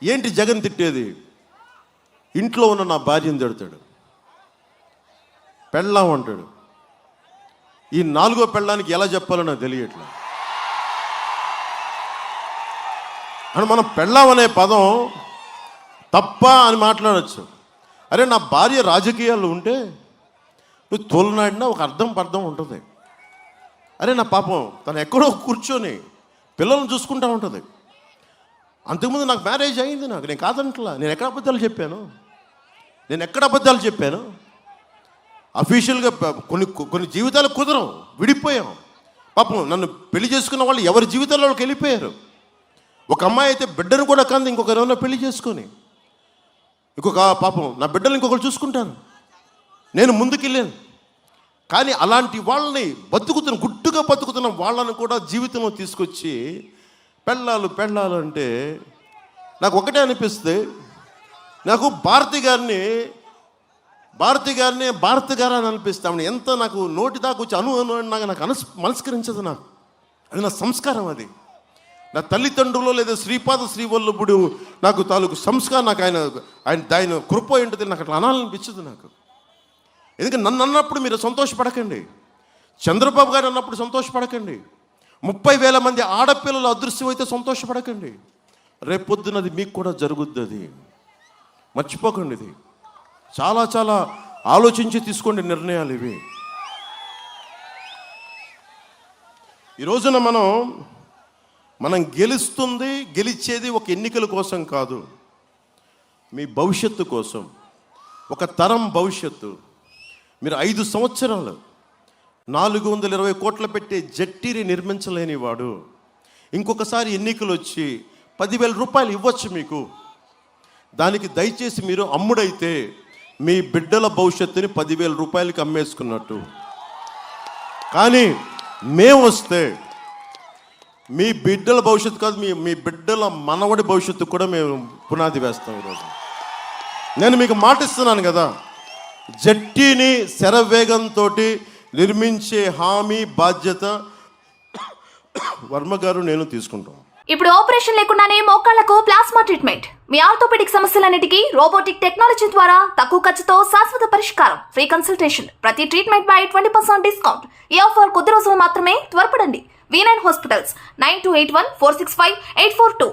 ఏంటి జగన్ తిట్టేది? ఇంట్లో ఉన్న నా భార్యను తిడతాడు, పెళ్ళాం అంటాడు. ఈ నాలుగో పెళ్ళానికి ఎలా చెప్పాలో నాకు తెలియట్లా. అని మనం పెళ్ళాం అనే పదం తప్ప అని మాట్లాడచ్చు. అరే, నా భార్య రాజకీయాల్లో ఉంటే నువ్వు తోలనాడినా ఒక అర్థం ఉంటుంది. అరే, నా పాపం తను ఎక్కడో కూర్చొని పిల్లల్ని చూసుకుంటూ ఉంటుంది. అంతకుముందు నాకు మ్యారేజ్ అయింది, నేను కాదంటలా. నేను ఎక్కడ అబద్ధాలు చెప్పాను? అఫీషియల్గా కొన్ని జీవితాలు కుదరం, విడిపోయాం. పాపం నన్ను పెళ్లి చేసుకున్న వాళ్ళు ఎవరి జీవితాల్లోకి వెళ్ళిపోయారు. ఒక అమ్మాయి అయితే బిడ్డను కూడా కంది ఇంకొకరు ఏమన్నా పెళ్లి చేసుకొని, ఇంకొక పాపం నా బిడ్డలు ఇంకొకరు చూసుకుంటాను. నేను ముందుకెళ్ళాను. కానీ అలాంటి వాళ్ళని గుట్టుగా బతుకుతున్న వాళ్ళని కూడా జీవితంలో తీసుకొచ్చి పెళ్ళాలు అంటే నాకు ఒకటే అనిపిస్తే, నాకు భారతి గారు అని అనిపిస్తామని ఎంత నాకు నోటి దాకా వచ్చి నాకు మనస్కరించదు. అది నా సంస్కారం. అది నా తల్లిదండ్రులు లేదా శ్రీపాద శ్రీవల్లభుడు నాకు తాలూకు సంస్కారం. నాకు ఆయన కృప ఏంటో నాకు అట్లా అనాలనిపించదు నాకు. ఎందుకంటే నన్ను అన్నప్పుడు మీరు సంతోషపడకండి, చంద్రబాబు గారు అన్నప్పుడు సంతోషపడకండి, 30,000 మంది ఆడపిల్లలు అదృశ్యమైతే సంతోషపడకండి. రేపొద్దునది మీకు కూడా జరుగుద్ది. అది మర్చిపోకండి. ఇది చాలా చాలా ఆలోచించి తీసుకోండి నిర్ణయాలు ఇవి. ఈ రోజున మనం గెలిచేది ఒక ఎన్నికల కోసం కాదు, మీ భవిష్యత్తు కోసం, ఒక తరం భవిష్యత్తు. మీరు 5 సంవత్సరాలు 420 కోట్లు పెట్టే జట్టీని నిర్మించలేని వాడు ఇంకొకసారి ఎన్నికలు వచ్చి 10,000 రూపాయలు ఇవ్వచ్చు మీకు. దానికి దయచేసి మీరు అమ్ముడైతే మీ బిడ్డల భవిష్యత్తుని 10,000 రూపాయలకి అమ్మేసుకున్నట్టు. కానీ మేము వస్తే మీ బిడ్డల భవిష్యత్తు కాదు, మీ బిడ్డల మనవడి భవిష్యత్తు కూడా మేము పునాది వేస్తాం. ఈరోజు నేను మీకు మాటిస్తున్నాను కదా, జట్టీని శరవేగంతో నిర్మించే హామీ బాధ్యత వర్మ గారు నేను తీసుకుంటాం. ఇప్పుడు ఆపరేషన్ లేకుండానే మోకాళ్లకు ప్లాస్మా ట్రీట్మెంట్. మీ ఆర్థోపెడిక్ సమస్యలన్నిటికీ రోబోటిక్ టెక్నాలజీ ద్వారా తక్కువ ఖర్చుతో శాశ్వత పరిష్కారం. Free consultation. ప్రతి ట్రీట్మెంట్ పై 20% డిస్కౌంట్. ఈ ఆఫర్ కొద్ది రోజులు మాత్రమే. త్వరపడండి. V9 hospitals 9281465842.